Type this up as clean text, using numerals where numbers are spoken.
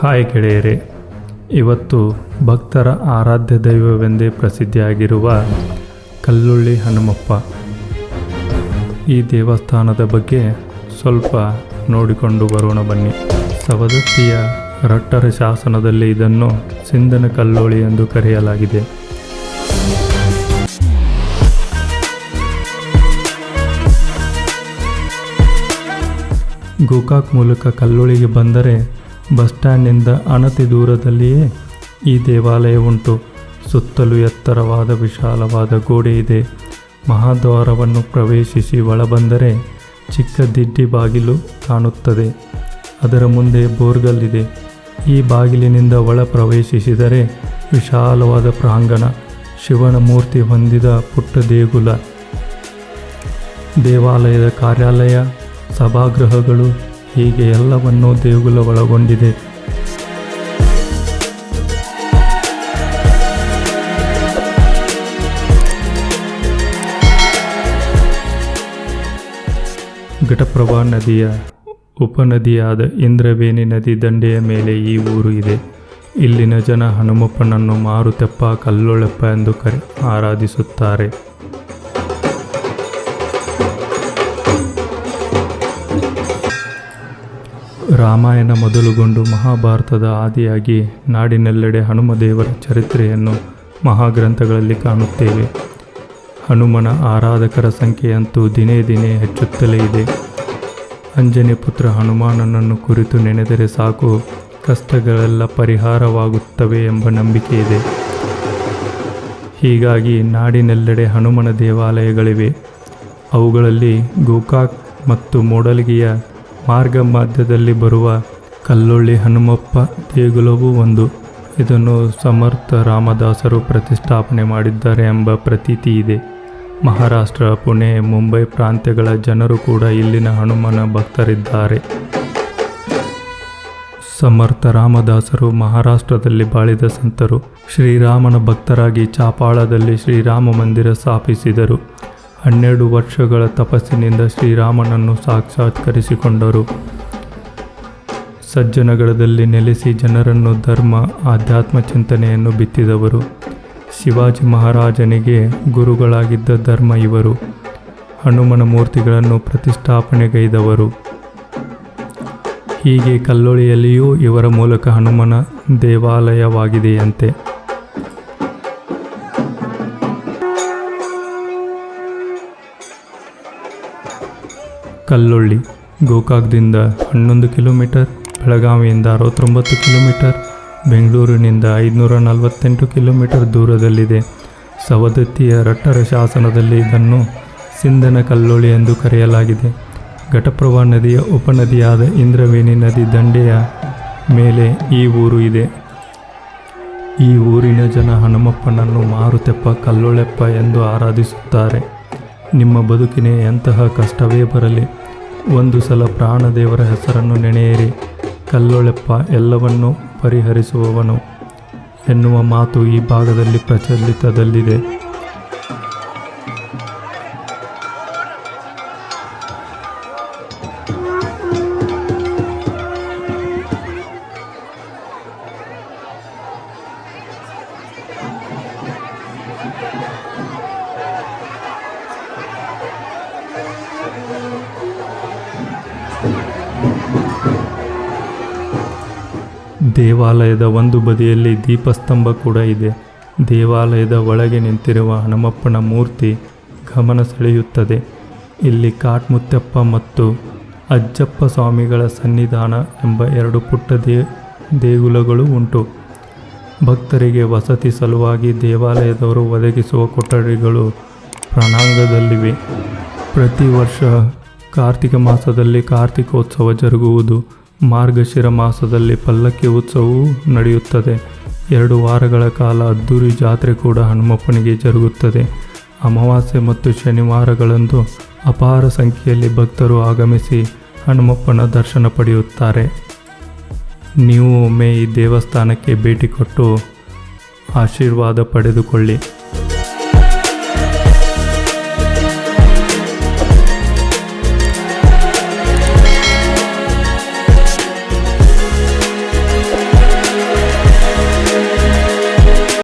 Hi ಗೆಳೆಯರೇ, ಇವತ್ತು ಭಕ್ತರ ಆರಾಧ್ಯ ದೈವವೆಂದೇ ಪ್ರಸಿದ್ಧಿಯಾಗಿರುವ ಕಲ್ಲೊಳ್ಳಿ ಹನುಮಪ್ಪ ಈ ದೇವಸ್ಥಾನದ ಬಗ್ಗೆ ಸ್ವಲ್ಪ ನೋಡಿಕೊಂಡು ಬರೋಣ ಬನ್ನಿ. ಸವದತ್ತಿಯ ರಟ್ಟರ ಶಾಸನದಲ್ಲಿ ಇದನ್ನು ಸಿಂಧನ ಕಲ್ಲೋಳಿ ಎಂದು ಕರೆಯಲಾಗಿದೆ. ಗೋಕಾಕ್ ಮೂಲಕ ಕಲ್ಲೋಳಿಗೆ ಬಂದರೆ ಬಸ್ ಸ್ಟ್ಯಾಂಡ್ನಿಂದ ಅನತಿ ದೂರದಲ್ಲಿಯೇ ಈ ದೇವಾಲಯ ಉಂಟು. ಸುತ್ತಲೂ ಎತ್ತರವಾದ ವಿಶಾಲವಾದ ಗೋಡೆ ಇದೆ. ಮಹಾದ್ವಾರವನ್ನು ಪ್ರವೇಶಿಸಿ ಒಳಬಂದರೆ ಚಿಕ್ಕ ದಿಡ್ಡಿ ಬಾಗಿಲು ಕಾಣುತ್ತದೆ. ಅದರ ಮುಂದೆ ಬೋರ್ಗಲ್ ಇದೆ. ಈ ಬಾಗಿಲಿನಿಂದ ಒಳ ಪ್ರವೇಶಿಸಿದರೆ ವಿಶಾಲವಾದ ಪ್ರಾಂಗಣ, ಶಿವನ ಮೂರ್ತಿ ಹೊಂದಿದ ಪುಟ್ಟ ದೇಗುಲ, ದೇವಾಲಯದ ಕಾರ್ಯಾಲಯ, ಸಭಾಗೃಹಗಳು, ಹೀಗೆ ಎಲ್ಲವನ್ನೂ ದೇಗುಲ ಒಳಗೊಂಡಿದೆ. ಘಟಪ್ರಭಾ ನದಿಯ ಉಪನದಿಯಾದ ಇಂದ್ರವೇಣಿ ನದಿ ದಂಡೆಯ ಮೇಲೆ ಈ ಊರು ಇದೆ. ಇಲ್ಲಿನ ಜನ ಹನುಮಪ್ಪನನ್ನು ಮಾರುತೆಪ್ಪ, ಕಲ್ಲೊಳೆಪ್ಪ ಎಂದು ಆರಾಧಿಸುತ್ತಾರೆ. ರಾಮಾಯಣ ಮೊದಲುಗೊಂಡು ಮಹಾಭಾರತದ ಆದಿಯಾಗಿ ನಾಡಿನೆಲ್ಲೆಡೆ ಹನುಮದೇವರ ಚರಿತ್ರೆಯನ್ನು ಮಹಾಗ್ರಂಥಗಳಲ್ಲಿ ಕಾಣುತ್ತೇವೆ. ಹನುಮನ ಆರಾಧಕರ ಸಂಖ್ಯೆಯಂತೂ ದಿನೇ ದಿನೇ ಹೆಚ್ಚುತ್ತಲೇ ಇದೆ. ಅಂಜನಿ ಪುತ್ರ ಹನುಮಾನನನ್ನು ಕುರಿತು ನೆನೆದರೆ ಸಾಕು, ಕಷ್ಟಗಳೆಲ್ಲ ಪರಿಹಾರವಾಗುತ್ತವೆ ಎಂಬ ನಂಬಿಕೆ ಇದೆ. ಹೀಗಾಗಿ ನಾಡಿನೆಲ್ಲೆಡೆ ಹನುಮನ ದೇವಾಲಯಗಳಿವೆ. ಅವುಗಳಲ್ಲಿ ಗೋಕಾಕ್ ಮತ್ತು ಮೂಡಲಗಿಯ ಮಾರ್ಗ ಮಧ್ಯದಲ್ಲಿ ಬರುವ ಕಲ್ಲೊಳ್ಳಿ ಹನುಮಪ್ಪ ದೇಗುಲವೂ ಒಂದು. ಇದನ್ನು ಸಮರ್ಥ ರಾಮದಾಸರು ಪ್ರತಿಷ್ಠಾಪನೆ ಮಾಡಿದ್ದಾರೆ ಎಂಬ ಪ್ರತೀತಿ ಇದೆ. ಮಹಾರಾಷ್ಟ್ರ, ಪುಣೆ, ಮುಂಬೈ ಪ್ರಾಂತ್ಯಗಳ ಜನರು ಕೂಡ ಇಲ್ಲಿನ ಹನುಮನ ಭಕ್ತರಿದ್ದಾರೆ. ಸಮರ್ಥ ರಾಮದಾಸರು ಮಹಾರಾಷ್ಟ್ರದಲ್ಲಿ ಬಾಳಿದ ಸಂತರು. ಶ್ರೀರಾಮನ ಭಕ್ತರಾಗಿ ಚಾಪಾಳದಲ್ಲಿ ಶ್ರೀರಾಮ ಮಂದಿರ ಸ್ಥಾಪಿಸಿದರು. 12 ವರ್ಷಗಳ ತಪಸ್ಸಿನಿಂದ ಶ್ರೀರಾಮನನ್ನು ಸಾಕ್ಷಾತ್ಕರಿಸಿಕೊಂಡರು. ಸಜ್ಜನಗಡದಲ್ಲಿ ನೆಲೆಸಿ ಜನರನ್ನು ಧರ್ಮ, ಆಧ್ಯಾತ್ಮ ಚಿಂತನೆಯನ್ನು ಬಿತ್ತಿದವರು. ಶಿವಾಜಿ ಮಹಾರಾಜನಿಗೆ ಗುರುಗಳಾಗಿದ್ದ ಧರ್ಮ ಇವರು. ಹನುಮನ ಮೂರ್ತಿಗಳನ್ನು ಪ್ರತಿಷ್ಠಾಪನೆಗೈದವರು. ಹೀಗೆ ಕಲ್ಲೊಳಿಯಲ್ಲಿಯೂ ಇವರ ಮೂಲಕ ಹನುಮನ ದೇವಾಲಯವಾಗಿದೆಯಂತೆ. ಕಲ್ಲೊಳ್ಳಿ ಗೋಕಾಕ್ದಿಂದ 11 ಕಿಲೋಮೀಟರ್, ಬೆಳಗಾವಿಯಿಂದ 69 ಕಿಲೋಮೀಟರ್, ಬೆಂಗಳೂರಿನಿಂದ 548 ಕಿಲೋಮೀಟರ್ ದೂರದಲ್ಲಿದೆ. ಸವದತ್ತಿಯ ರಟ್ಟರ ಶಾಸನದಲ್ಲಿ ಇದನ್ನು ಸಿಂಧನ ಕಲ್ಲೊಳಿ ಎಂದು ಕರೆಯಲಾಗಿದೆ. ಘಟಪ್ರಭಾ ನದಿಯ ಉಪನದಿಯಾದ ಇಂದ್ರವೇಣಿ ನದಿ ದಂಡೆಯ ಮೇಲೆ ಈ ಊರು ಇದೆ. ಈ ಊರಿನ ಜನ ಹನುಮಪ್ಪನನ್ನು ಮಾರುತೆಪ್ಪ, ಕಲ್ಲೊಳೆಪ್ಪ ಎಂದು ಆರಾಧಿಸುತ್ತಾರೆ. ನಿಮ್ಮ ಬದುಕಿನ ಎಂತಹ ಕಷ್ಟವೇ ಬರಲಿ, ಒಂದು ಸಲ ಪ್ರಾಣದೇವರ ಹೆಸರನ್ನು ನೆನೆಯಿರಿ. ಕಲ್ಲೊಳೆಪ್ಪ ಎಲ್ಲವನ್ನೂ ಪರಿಹರಿಸುವವನು ಎನ್ನುವ ಮಾತು ಈ ಭಾಗದಲ್ಲಿ ಪ್ರಚಲಿತದಲ್ಲಿದೆ. ದೇವಾಲಯದ ಒಂದು ಬದಿಯಲ್ಲಿ ದೀಪಸ್ತಂಭ ಕೂಡ ಇದೆ. ದೇವಾಲಯದ ಒಳಗೆ ನಿಂತಿರುವ ಹನುಮಪ್ಪನ ಮೂರ್ತಿ ಗಮನ ಸೆಳೆಯುತ್ತದೆ. ಇಲ್ಲಿ ಕಾಟ್ಮುತ್ಯಪ್ಪ ಮತ್ತು ಅಜ್ಜಪ್ಪ ಸ್ವಾಮಿಗಳ ಸನ್ನಿಧಾನ ಎಂಬ 2 ಪುಟ್ಟ ದೇಗುಲಗಳು ಉಂಟು. ಭಕ್ತರಿಗೆ ವಸತಿ ಸಲುವಾಗಿ ದೇವಾಲಯದವರು ಒದಗಿಸುವ ಕೊಠಡಿಗಳು ಪ್ರಾಂಗಣದಲ್ಲಿವೆ. ಪ್ರತಿ ವರ್ಷ ಕಾರ್ತಿಕ ಮಾಸದಲ್ಲಿ ಕಾರ್ತಿಕೋತ್ಸವ ಜರುಗುವುದು. ಮಾರ್ಗಶಿರ ಮಾಸದಲ್ಲಿ ಪಲ್ಲಕ್ಕಿ ಉತ್ಸವವೂ ನಡೆಯುತ್ತದೆ. 2 ವಾರಗಳ ಕಾಲ ಅದ್ದೂರಿ ಜಾತ್ರೆ ಕೂಡ ಹನುಮಪ್ಪನಿಗೆ ಜರುಗುತ್ತದೆ. ಅಮಾವಾಸ್ಯೆ ಮತ್ತು ಶನಿವಾರಗಳಂದು ಅಪಾರ ಸಂಖ್ಯೆಯಲ್ಲಿ ಭಕ್ತರು ಆಗಮಿಸಿ ಹನುಮಪ್ಪನ ದರ್ಶನ ಪಡೆಯುತ್ತಾರೆ. ನೀವು ಒಮ್ಮೆ ಈ ದೇವಸ್ಥಾನಕ್ಕೆ ಭೇಟಿ ಕೊಟ್ಟು ಆಶೀರ್ವಾದ ಪಡೆದುಕೊಳ್ಳಿ.